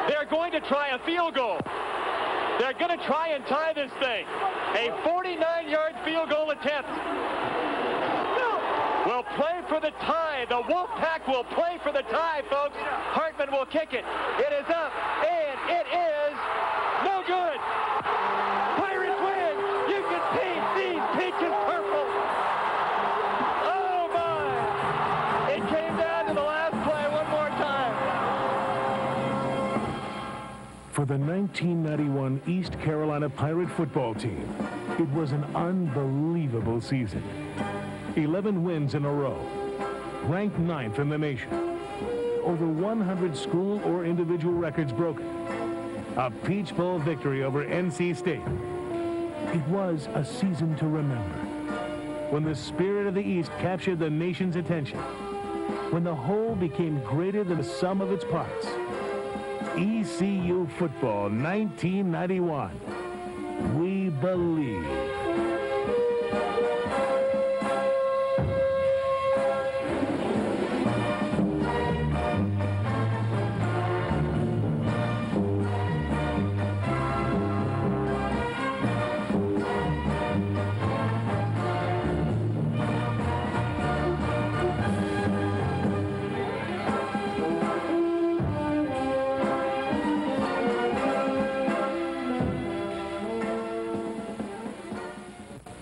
They're going to try a field goal. They're going to try and tie this thing. A 49-yard field goal attempt. Will play for the tie. The Wolfpack will play for the tie, folks. Hartman will kick it. It is up, and it is no good. Pirates win. You can paint these peaches purple. Oh, my. It came down to the last play one more time. For the 1991 East Carolina Pirate football team, it was an unbelievable season. 11 wins in a row, ranked 9th in the nation, over 100 school or individual records broken, a Peach Bowl victory over NC State. It was a season to remember, when the spirit of the East captured the nation's attention, when the whole became greater than the sum of its parts. ECU football 1991. We believe.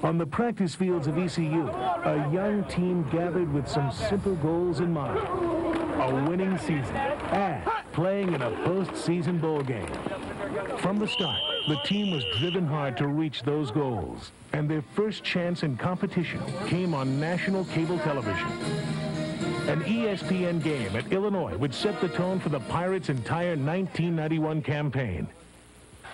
On the practice fields of ECU, a young team gathered with some simple goals in mind. A winning season and playing in a postseason bowl game. From the start, the team was driven hard to reach those goals, and their first chance in competition came on national cable television. An ESPN game at Illinois would set the tone for the Pirates' entire 1991 campaign.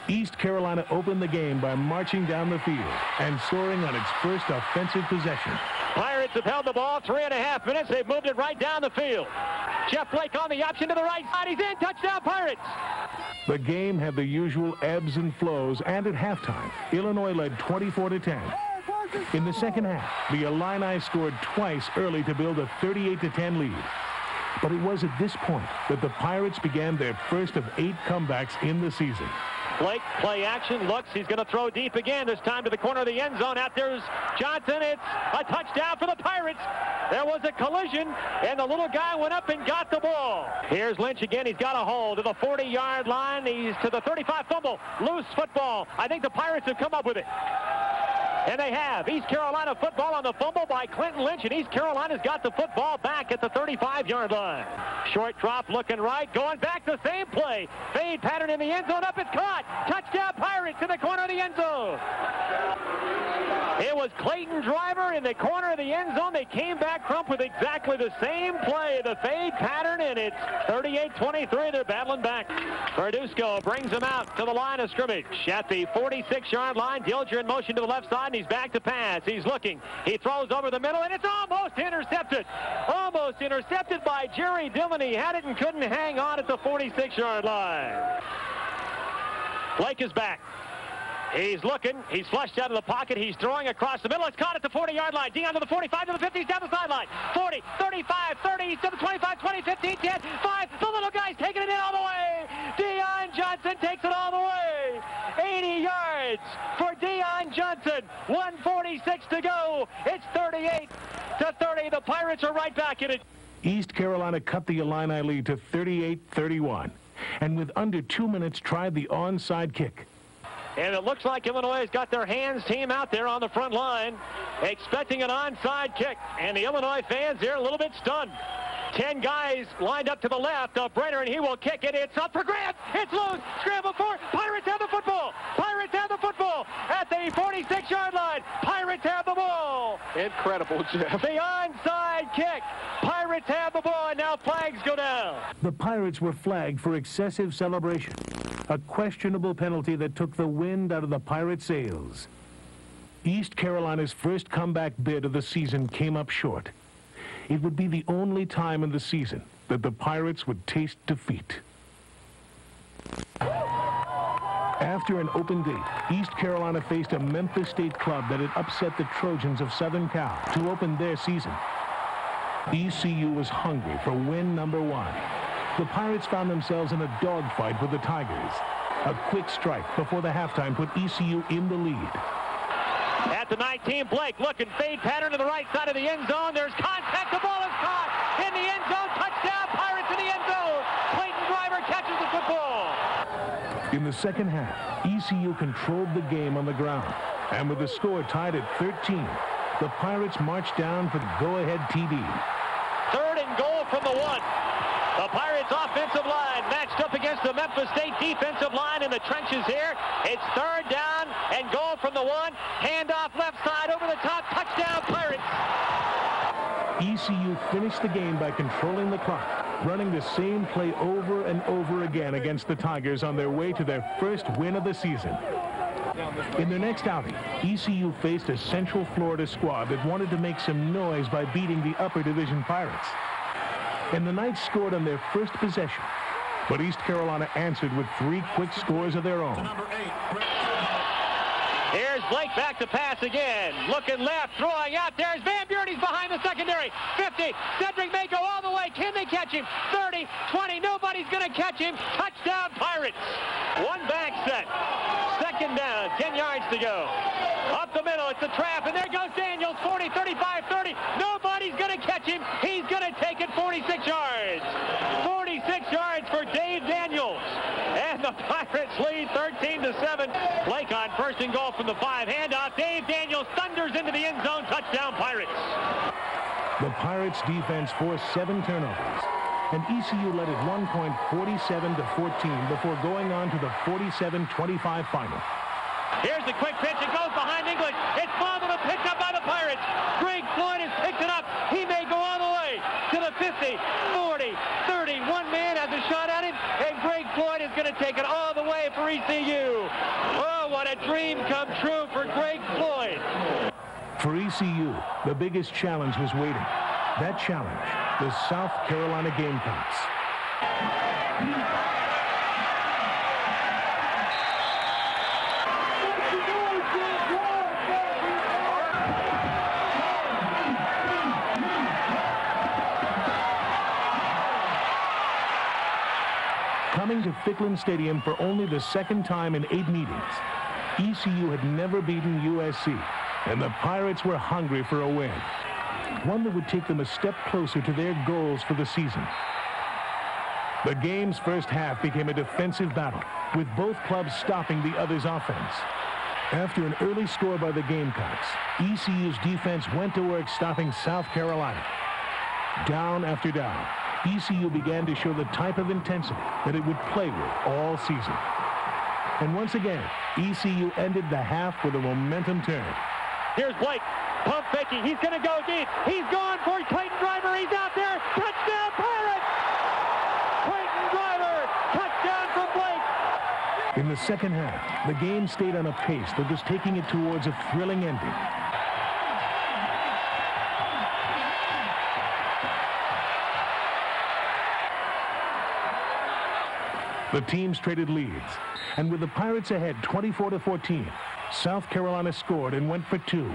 East Carolina opened the game by marching down the field and soaring on its first offensive possession. Pirates have held the ball 3.5 minutes. They've moved it right down the field. Jeff Blake on the option to the right side. He's in. Touchdown, Pirates. The game had the usual ebbs and flows, and at halftime, Illinois led 24-10. In the second half, the Illini scored twice early to build a 38-10 lead. But it was at this point that the Pirates began their first of 8 comebacks in the season. Blake, play action, looks, he's going to throw deep again, this time to the corner of the end zone. Out there's Johnson. It's a touchdown for the Pirates. There was a collision, and the little guy went up and got the ball. Here's Lynch again. He's got a hold to the 40-yard line. He's to the 35 fumble. Loose football. I think the Pirates have come up with it. And they have. East Carolina football on the fumble by Clinton Lynch, and East Carolina's got the football back at the 35-yard line. Short drop, looking right, going back the same play. Fade pattern in the end zone, up it's caught. Touchdown Pirates in the corner of the end zone. It was Clayton Driver in the corner of the end zone. They came back, Crump, with exactly the same play, the fade pattern, and it's 38-23. They're battling back. Verduzco brings them out to the line of scrimmage at the 46-yard line. Dilger in motion to the left side, and he's back to pass. He's looking. He throws over the middle, and it's almost intercepted. Almost intercepted by Jerry Dillon. He had it and couldn't hang on at the 46-yard line. Blake is back. He's looking. He's flushed out of the pocket. He's throwing across the middle. It's caught at the 40-yard line. Dion to the 45, to the 50. He's down the sideline. 40, 35, 30. He's to the 25, 20, 15, 10, 5. The little guy's taking it in all the way. Dion Johnson takes it all the way. 80 yards for Dion Johnson. 1:46 to go. It's 38-30. The Pirates are right back in it. East Carolina cut the Illini lead to 38-31. And with under 2 minutes, tried the onside kick. And it looks like Illinois has got their hands team out there on the front line, expecting an onside kick. And the Illinois fans, they're a little bit stunned. 10 guys lined up to the left of Brenner, and he will kick it. It's up for grabs. It's loose. Scramble for. Pirates have the football. Pirates have the football at the 46-yard line. Pirates have the ball. Incredible, Jeff. The onside kick. Pirates have the ball, and now flags go down. The Pirates were flagged for excessive celebration, a questionable penalty that took the wind out of the Pirates' sails. East Carolina's first comeback bid of the season came up short. It would be the only time in the season that the Pirates would taste defeat. After an open date, East Carolina faced a Memphis State club that had upset the Trojans of Southern Cal to open their season. ECU was hungry for win number 1. the Pirates found themselves in a dogfight with the Tigers. A quick strike before the halftime put ECU in the lead. At the 19, Blake looking, fade pattern to the right side of the end zone. There's contact. The ball is caught in the end zone. Touchdown, Pirates in the end zone. Clayton Driver catches the football. In the second half, ECU controlled the game on the ground. And with the score tied at 13, the Pirates marched down for the go-ahead TD. 3rd and goal from the 1. The Pirates offensive line matched up against the Memphis State defensive line in the trenches here. It's 3rd down and goal from the 1. Handoff left side over the top. Touchdown, Pirates. ECU finished the game by controlling the clock, running the same play over and over again against the Tigers on their way to their first win of the season. In their next outing, ECU faced a Central Florida squad that wanted to make some noise by beating the Upper Division Pirates. And the Knights scored on their first possession, but East Carolina answered with 3 quick scores of their own. Here's Blake back to pass again. Looking left, throwing out. There's Van Buren. He's behind the secondary. 50. Cedric may go all the way. Can they catch him? 30, 20. Nobody's going to catch him. Touchdown, Pirates. 1 back set. 2nd down. 10 yards to go. Up the middle. It's a trap. And there goes Daniels. 40, 35, 30. Nobody's going to catch him. He's going to take it 46 yards. 46 yards for Dave Daniels. And the Pirates lead 13-7. Blake on 1st and goal from the 5. Handoff. Dave Daniels thunders into the end zone. Touchdown, Pirates. The Pirates defense forced 7 turnovers, and ECU led at one point 47-14 before going on to the 47-25 final. Here's the quick pitch. It goes behind English. It's fumbled and picked up by the Pirates. Greg Floyd has picked it up. He may go all the way to the 50, 40, 30. One man has a shot at him, and Greg Floyd is going to take it all the way for ECU. Oh, what a dream come true for Greg Floyd. For ECU, the biggest challenge was waiting. That challenge, the South Carolina Gamecocks. Coming to Ficklin Stadium for only the 2nd time in 8 meetings, ECU had never beaten USC, and the Pirates were hungry for a win, one that would take them a step closer to their goals for the season. The game's first half became a defensive battle, with both clubs stopping the other's offense. After an early score by the Gamecocks, ECU's defense went to work stopping South Carolina. Down after down, ECU began to show the type of intensity that it would play with all season. And once again, ECU ended the half with a momentum turn. Here's Blake, pump faking. He's going to go deep. He's gone for Clayton Driver. He's out there. Touchdown, Pirates! Clayton Driver, touchdown from Blake. In the second half, the game stayed on a pace that was taking it towards a thrilling ending. The teams traded leads, and with the Pirates ahead 24-14, South Carolina scored and went for 2.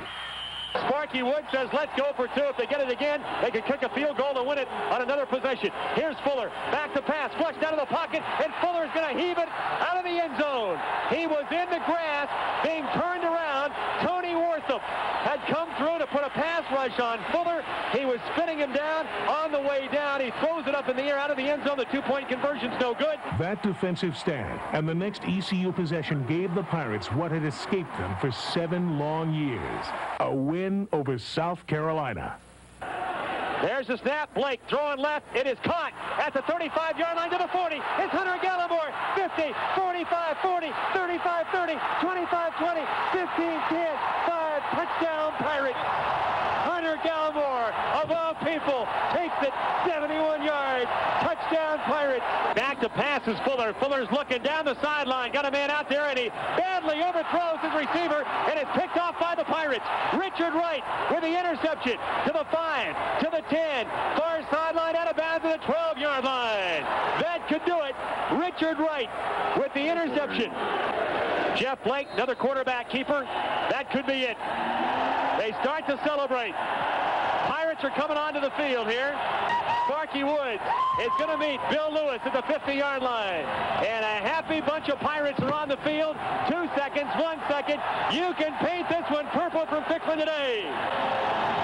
Sparky Wood says, let's go for 2. If they get it again, they can kick a field goal to win it on another possession. Here's Fuller, back to pass, flushed out of the pocket, and Fuller's going to heave it out of the end zone. He was in the grass, being turned around. Tony Wortham had come through to put a pass rush on Fuller. He was spinning him down. On the way down, he throws it up in the air out of the end zone. The 2-point conversion's no good. That defensive stand and the next ECU possession gave the Pirates what had escaped them for 7 long years: a win over South Carolina. There's the snap. Blake throwing left. It is caught at the 35-yard line to the 40. It's Hunter Gallimore. 50, 45, 40, 35, 30, 25, 20, 15, 10, 5. Touchdown, Pirates. Hunter Gallimore, of all people, takes it 71 yards. Touchdown, Pirates. Back to pass is Fuller. Fuller's looking down the sideline. Got a man out there, and he badly overthrows his receiver, and it's picked off by the Pirates. Richard Wright with the interception to the 5, to the 10, far sideline, out of bounds to the 12-yard line. That could do it. Richard Wright with the interception. Jeff Blake, another quarterback keeper. That could be it. They start to celebrate. Pirates are coming onto the field here. Sparky Woods is going to meet Bill Lewis at the 50-yard line. And a happy bunch of Pirates are on the field. 2 seconds, 1 second. You can paint this one purple from Ficklen today.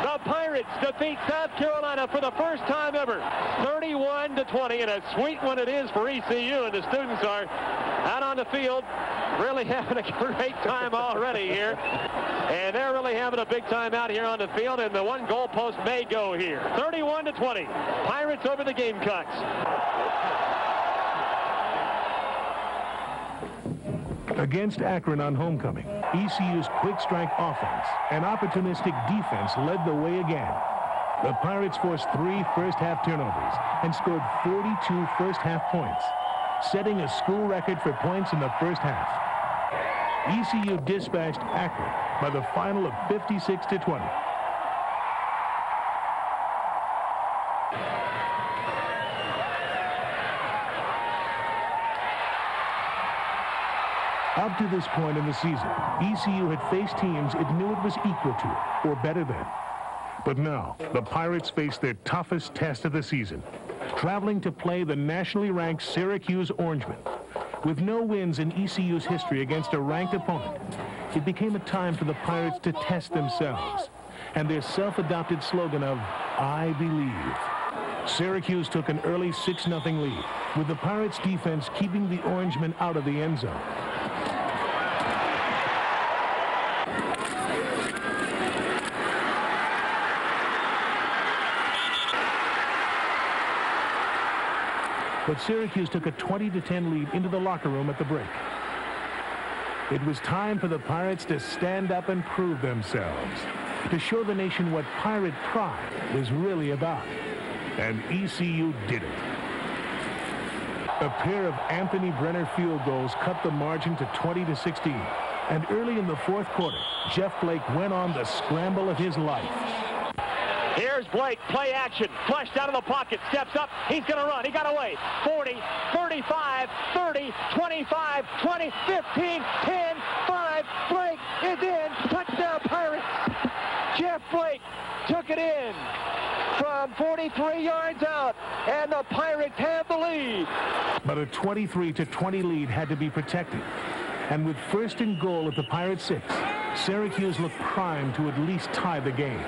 The Pirates defeat South Carolina for the first time ever, 31-20, and a sweet one it is for ECU, and the students are out on the field really having a great time already here, and they're really having a big time out here on the field, and the one goalpost may go here. 31-20, Pirates over the Gamecocks. Against Akron on homecoming, ECU's quick strike offense and opportunistic defense led the way again. The Pirates forced 3 first-half turnovers and scored 42 first-half points, setting a school record for points in the first half. ECU dispatched Akron by the final of 56-20. Up to this point in the season, ECU had faced teams it knew it was equal to or better than. But now, the Pirates face their toughest test of the season, traveling to play the nationally ranked Syracuse Orangemen. With no wins in ECU's history against a ranked opponent, it became a time for the Pirates to test themselves and their self-adopted slogan of, "I believe." Syracuse took an early 6-0 lead, with the Pirates' defense keeping the Orangemen out of the end zone. But Syracuse took a 20-10 lead into the locker room at the break. It was time for the Pirates to stand up and prove themselves, to show the nation what Pirate pride was really about. And ECU did it. A pair of Anthony Brenner field goals cut the margin to 20-16. And early in the fourth quarter, Jeff Blake went on the scramble of his life. Here's Blake, play action, flushed out of the pocket, steps up, he's going to run, he got away, 40, 35, 30, 25, 20, 15, 10, 5, Blake is in, touchdown Pirates. Jeff Blake took it in from 43 yards out, and the Pirates have the lead. But a 23-20 lead had to be protected. And with first and goal at the Pirates 6, Syracuse looked primed to at least tie the game.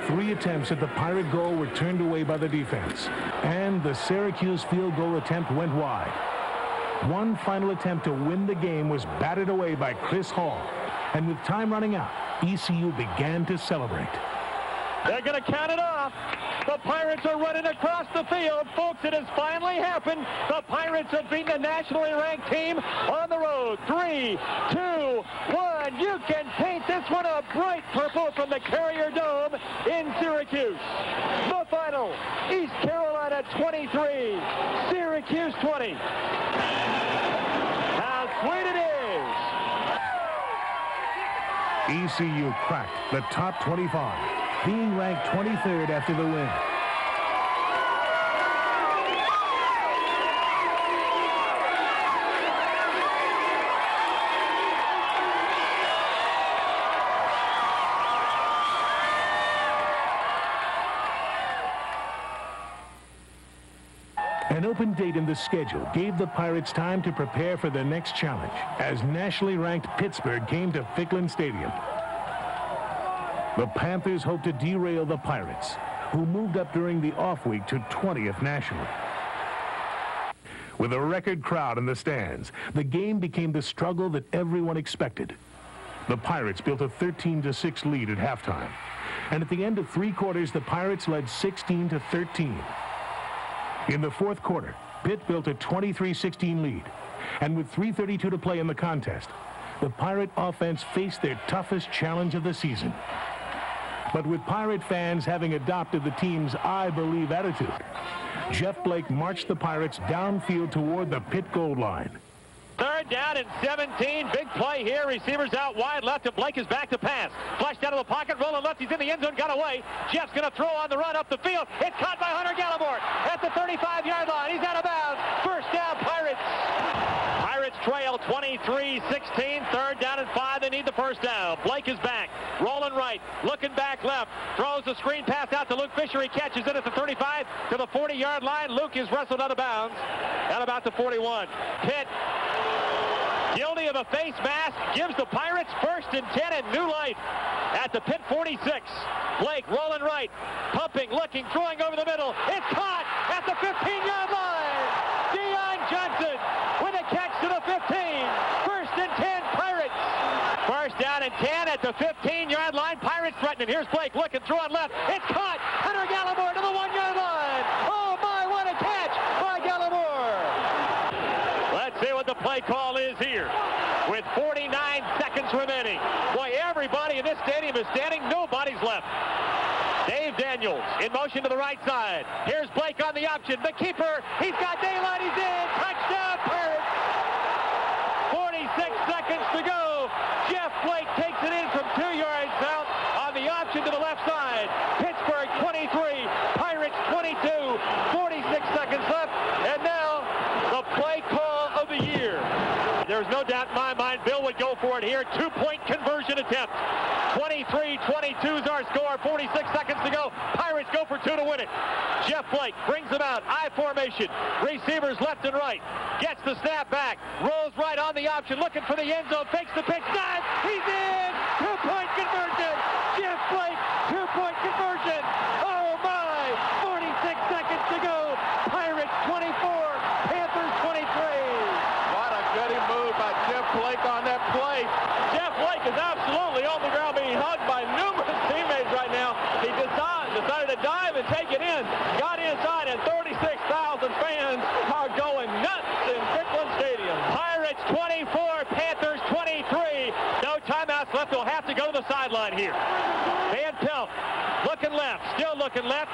Three attempts at the Pirate goal were turned away by the defense, and the Syracuse field goal attempt went wide. One final attempt to win the game was batted away by Chris Hall, and with time running out, ECU began to celebrate. They're going to count it off. The Pirates are running across the field. Folks, it has finally happened. The Pirates have beaten the nationally ranked team on the road. 3, 2, 1. You can paint this one a bright purple from the Carrier Dome in Syracuse. The final, East Carolina 23, Syracuse 20. How sweet it is. ECU cracked the top 25, being ranked 23rd after the win. An open date in the schedule gave the Pirates time to prepare for their next challenge as nationally ranked Pittsburgh came to Ficklen Stadium. The Panthers hoped to derail the Pirates, who moved up during the off week to 20th nationally. With a record crowd in the stands, the game became the struggle that everyone expected. The Pirates built a 13-6 lead at halftime, and at the end of 3 quarters, the Pirates led 16-13. In the fourth quarter, Pitt built a 23-16 lead, and with 3:32 to play in the contest, the Pirate offense faced their toughest challenge of the season. But with Pirate fans having adopted the team's "I believe" attitude, Jeff Blake marched the Pirates downfield toward the Pitt goal line. Third down and 17. Big play here. Receivers out wide left, and Blake is back to pass. Flushed out of the pocket, rolling left. He's in the end zone, got away. Jeff's going to throw on the run up the field. It's caught by Hunter Gallimore at the 35-yard line. He's out of bounds. First down, Pirates. Pirates trail 23-16. Third down and 5. They need the first down. Blake is back. Rolling right. Looking back left. Throws the screen pass out to Luke Fisher. He catches it at the 35 to the 40-yard line. Luke is wrestled out of bounds at about the 41. Pitt, guilty of a face mask, gives the Pirates first and 10 and new life at the Pitt 46. Blake rolling right, pumping, looking, throwing over the middle. It's caught at the 15-yard line. Deion Johnson with a catch to the 15. First and 10, Pirates. First down and 10 at the 15-yard line. Pirates threatening. Here's Blake looking, throwing left. It's caught. Hunter Gallimore to the 1-yard line. Oh my, what a catch by Gallimore. Let's see what the play call is here with 49 seconds remaining. Boy, everybody in this stadium is standing. Nobody's left. Dave Daniels in motion to the right side. Here's Blake on the option. The keeper, he's got daylight. He's in. Touchdown, Pirates. 46 seconds to go. Jeff Blake takes it in from 2 yards out on the option to the left side. Pittsburgh 23, Pirates 22. 46 seconds left. And now the play call of the year. There's no doubt in my mind Bill would go for it here. 2-point conversion attempt. 23-22 is our score. 46 seconds to go. Pirates go for 2 to win it. Jeff Blake brings them out. I formation. Receivers left and right. Gets the snap back. Rolls right on the option. Looking for the end zone. Fakes the pitch. Dives. He's in. 2-point conversion. Jeff Blake. 2-point conversion. Oh my. 46 seconds to go. Pirates 24. Panthers 23. What a goody move by Jeff Blake on that play. Jeff Blake is absolutely on the ground being hugged by numerous teammates right now. He decided to dive and take it in. Got inside, and 36,000 fans are going nuts in Ficklin Stadium. Pirates 24, Panthers 23. No timeouts left. They'll have to go to the sideline here. Van Pelt looking left, still looking left.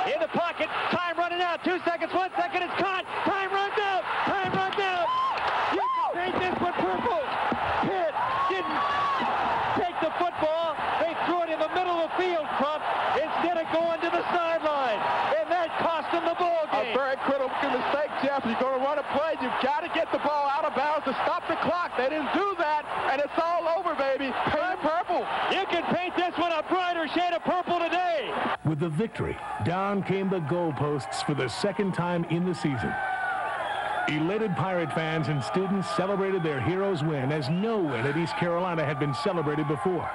In the pocket, time running out. 2 seconds, 1 second, it's caught. Time runs out. Time runs out. You can paint this with purple. Pitt didn't take the football. They threw it in the middle of the field, Crump, instead of going to the sideline. And that cost them the ball game. A very critical mistake, Jeff. You're going to run a play. You've got to get the ball out of bounds to stop the clock. They didn't do that, and it's all over, baby. Paint purple. You can paint this one a brighter shade of purple today. With the victory, down came the goalposts for the second time in the season. Elated Pirate fans and students celebrated their hero's win as no win at East Carolina had been celebrated before.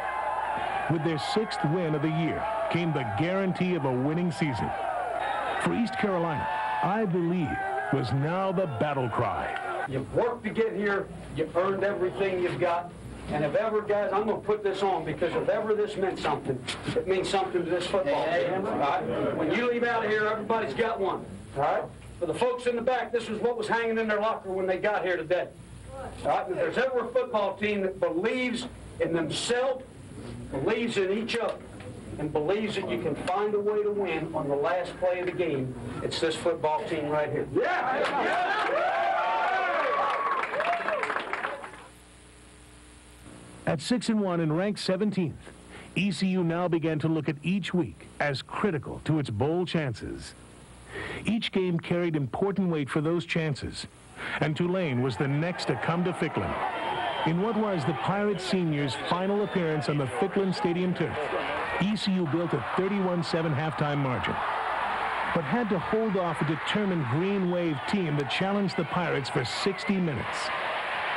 With their 6th win of the year came the guarantee of a winning season. For East Carolina, I believe, was now the battle cry. You've worked to get here. You've earned everything you've got. And if ever, guys, I'm going to put this on because if ever this meant something, it means something to this football team. All right? When you leave out of here, everybody's got one. All right? For the folks in the back, this is what was hanging in their locker when they got here today. All right? If there's ever a football team that believes in themselves, believes in each other, and believes that you can find a way to win on the last play of the game, it's this football team right here. At 6-1 and ranked 17th, ECU now began to look at each week as critical to its bowl chances. Each game carried important weight for those chances, and Tulane was the next to come to Ficklin. In what was the Pirates seniors' final appearance on the Ficklin Stadium turf, ECU built a 31-7 halftime margin, but had to hold off a determined Green Wave team that challenged the Pirates for 60 minutes.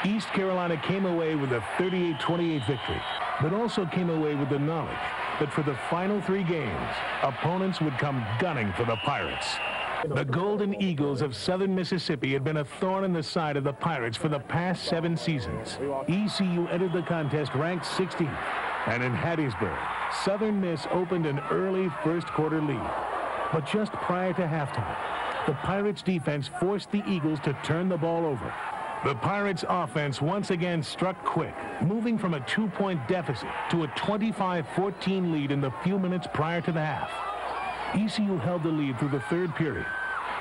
East Carolina came away with a 38-28 victory, but also came away with the knowledge that for the final 3 games, opponents would come gunning for the Pirates. The Golden Eagles of Southern Mississippi had been a thorn in the side of the Pirates for the past 7 seasons. ECU entered the contest ranked 16th, and in Hattiesburg, Southern Miss opened an early first-quarter lead. But just prior to halftime, the Pirates' defense forced the Eagles to turn the ball over. The Pirates' offense once again struck quick, moving from a 2-point deficit to a 25-14 lead in the few minutes prior to the half. ECU held the lead through the 3rd period,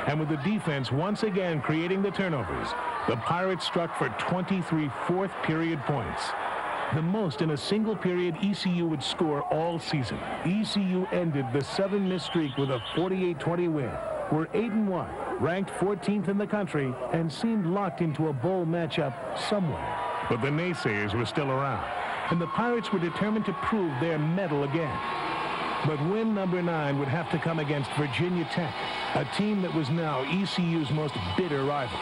And with the defense once again creating the turnovers, the Pirates struck for 23 fourth-period points. The most in a single period ECU would score all season. ECU ended the 7-miss streak with a 48-20 win. Were 8-1, ranked 14th in the country, and seemed locked into a bowl matchup somewhere. But the naysayers were still around, and the Pirates were determined to prove their mettle again. But win number 9 would have to come against Virginia Tech, a team that was now ECU's most bitter rival.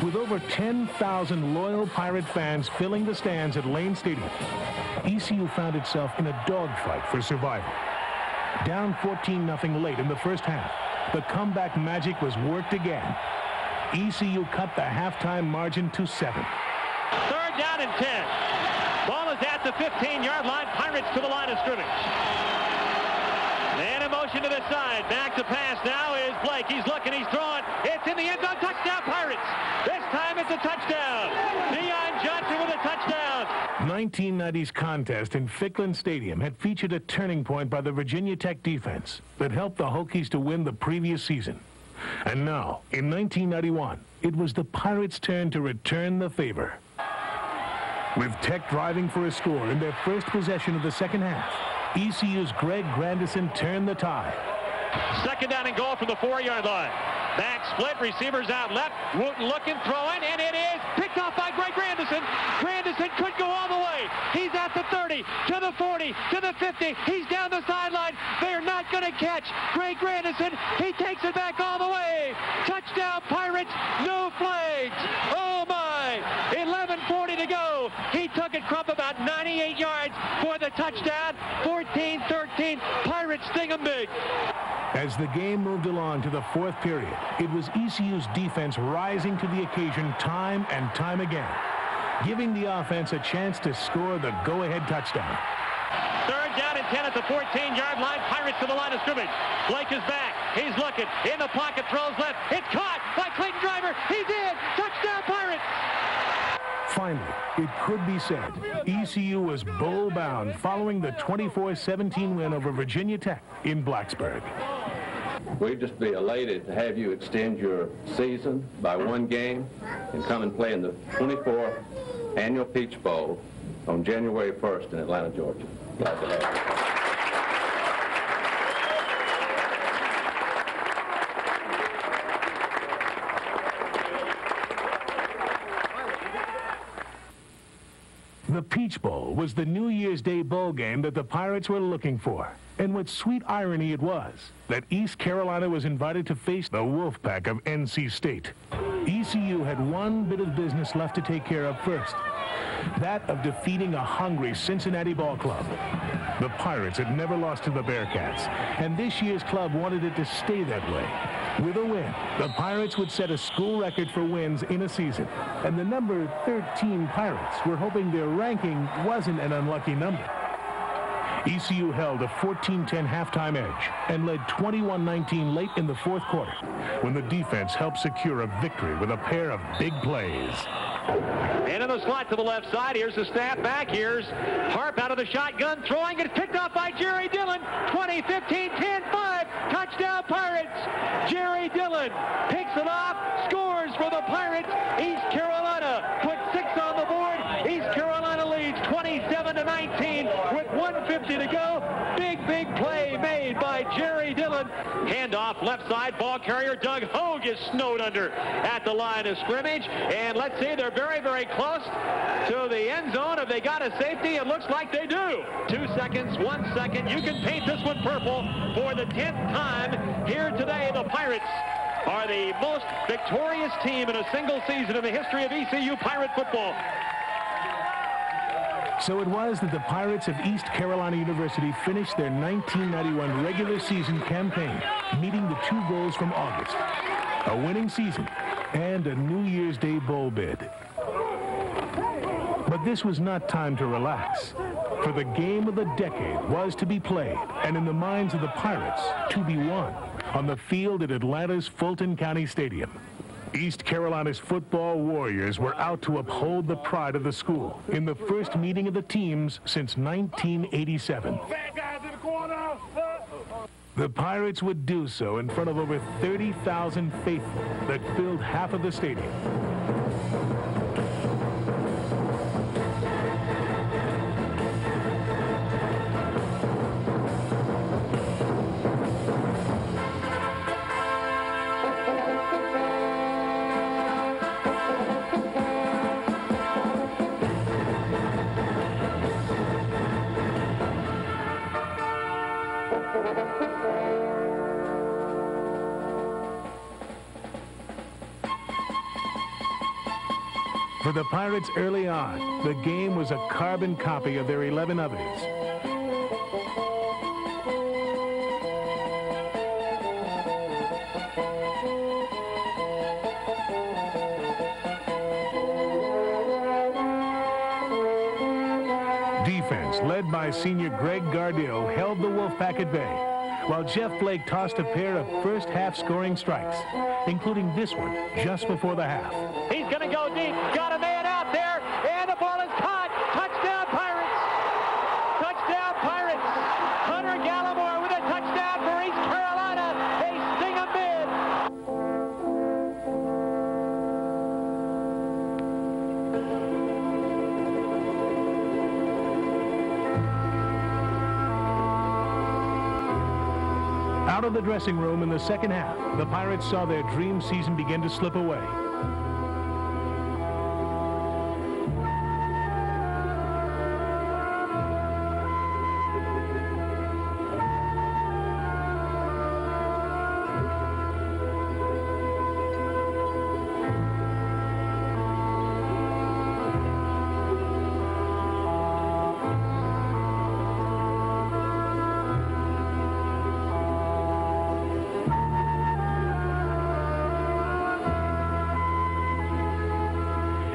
With over 10,000 loyal Pirate fans filling the stands at Lane Stadium, ECU found itself in a dogfight for survival. Down 14-0 late in the first half, the comeback magic was worked again. ECU cut the halftime margin to 7. Third down and 10. Ball is at the 15-yard line. Pirates to the line of scrimmage. And a motion to the side. Back to pass now is Blake. He's looking, he's throwing. It's in the end zone. Touchdown, Pirates. This time it's a touchdown. Deion Johnson with a touchdown. 1990's contest in Ficklin Stadium had featured a turning point by the Virginia Tech defense that helped the Hokies to win the previous season. And now, in 1991, it was the Pirates' turn to return the favor. With Tech driving for a score in their first possession of the second half, ECU's Greg Grandison turned the tide. Second down and goal from the 4-yard line. Back split, receivers out left. Wooten looking, throwing, and it is picked off by Greg Grandison. Grandison could go all the way. He's at the 30, to the 40, to the 50. He's down the sideline. They're not going to catch Greg Grandison. He takes it back all the way. Touchdown, Pirates. No flags. Oh, my. 11:40 to go. He took it from about 98 yards for the touchdown. 14-13. Pirates sting 'em big. As the game moved along to the fourth period, it was ECU's defense rising to the occasion time and time again, giving the offense a chance to score the go-ahead touchdown. Third down and 10 at the 14-yard line. Pirates to the line of scrimmage. Blake is back. He's looking. In the pocket, throws left. It's caught by Clayton Driver. He's in. Touchdown, Pirates. Finally, it could be said, ECU was bowl-bound following the 24-17 win over Virginia Tech in Blacksburg. We'd just be elated to have you extend your season by one game and come and play in the 24th Annual Peach Bowl on January 1st in Atlanta, Georgia. Glad to have you. The Peach Bowl was the New Year's Day bowl game that the Pirates were looking for. And what sweet irony it was that East Carolina was invited to face the Wolfpack of NC State. ECU had one bit of business left to take care of first, that of defeating a hungry Cincinnati ball club. The Pirates had never lost to the Bearcats, and this year's club wanted it to stay that way. With a win, the Pirates would set a school record for wins in a season, and the number 13 Pirates were hoping their ranking wasn't an unlucky number. ECU held a 14-10 halftime edge and led 21-19 late in the fourth quarter when the defense helped secure a victory with a pair of big plays. And in the slot to the left side, here's the snap back. Here's Harp out of the shotgun, throwing it, picked off by Jerry Dillon. 20-15, 10-5, touchdown Pirates. Jerry Dillon picks it off, scores for the Pirates. East Carolina put 6 on the board. East Carolina leads 27-19 with 1:50 to go. Big play made by Jerry Dillon. Handoff left side, ball carrier Doug Hogue is snowed under at the line of scrimmage. And let's see, they're very close to the end zone. Have they got a safety? It looks like they do. 2 seconds, 1 second. You can paint this one purple for the 10th time here today. The Pirates are the most victorious team in a single season in the history of ECU Pirate football. So it was that the Pirates of East Carolina University finished their 1991 regular season campaign, meeting the 2 goals from August: a winning season and a New Year's Day bowl bid. But this was not time to relax, for the game of the decade was to be played, and in the minds of the Pirates, to be won, on the field at Atlanta's Fulton County Stadium. East Carolina's football warriors were out to uphold the pride of the school in the first meeting of the teams since 1987. The Pirates would do so in front of over 30,000 faithful that filled half of the stadium. For the Pirates early on, the game was a carbon copy of their 11 others. Defense, led by senior Greg Gardill, held the Wolfpack at bay, while Jeff Blake tossed a pair of first-half scoring strikes, including this one just before the half. He's going to go deep. Got a man out there, and the ball is caught. Touchdown, Pirates. Touchdown, Pirates. Hunter Gallimore with a touchdown for East Carolina. They sting a bid. Out of the dressing room in the second half, the Pirates saw their dream season begin to slip away.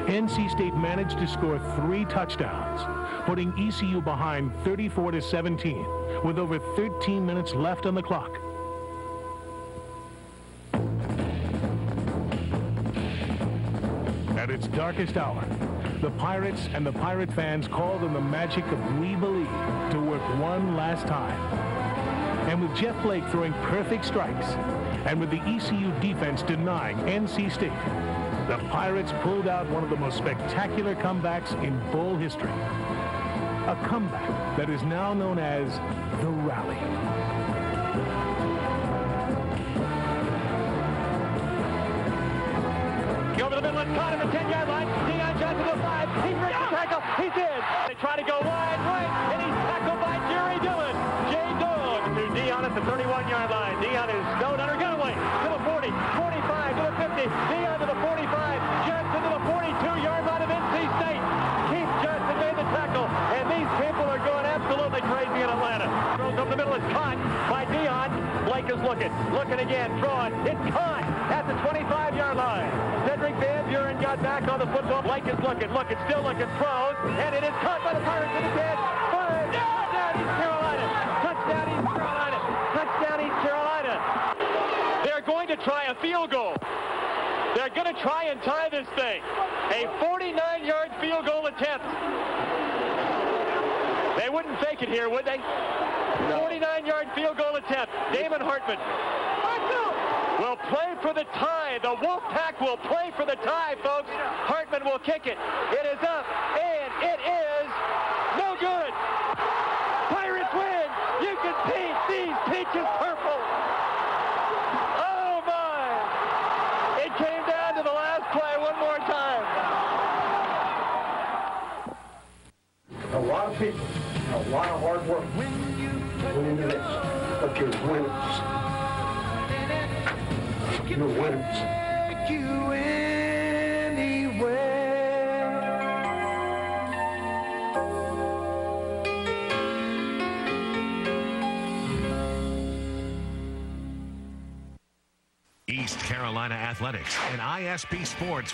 NC State managed to score 3 touchdowns, putting ECU behind 34-17 with over 13 minutes left on the clock. At its darkest hour, the Pirates and the Pirate fans called on the magic of We Believe to work one last time. And with Jeff Blake throwing perfect strikes, and with the ECU defense denying NC State, the Pirates pulled out one of the most spectacular comebacks in Bull history. A comeback that is now known as the Rally. Over the middle, it's caught at the 10-yard line. Deion Johnson to the 5. He breaks the tackle. He did. They try to go wide right, and he's tackled by Jerry Dillon. Jay Dillon to Deion at the 31-yard line. Deion is snowed under. Getaway to the 40, 45 to the 50. Deion to the 45. Johnson to the 42-yard line of NC State. Keith Johnson made the tackle, and these people are going absolutely crazy in Atlanta. Throws up the middle. It's caught by Deion. Blake is looking again, throwing. It's caught at the 25-yard line. Cedric Van Buren got back on the football. Blake is looking, still looking, throws, and it is caught by the Pirates in the 10. 5, touchdown East Carolina. Touchdown East Carolina. Touchdown East Carolina. They're going to try a field goal. They're going to try and tie this thing. A 49-yard field goal attempt. They wouldn't fake it here, would they? No. 49-yard field goal attempt. Damon Hartman will play for the tie. The Wolfpack will play for the tie, folks. Hartman will kick it. It is up, and it is no good. Pirates win. You can paint these peaches purple. Oh, my. It came down to the last play one more time. A lot of people, a lot of hard work went into this, but you're winners. You're winners. You anywhere. East Carolina Athletics and ISP Sports.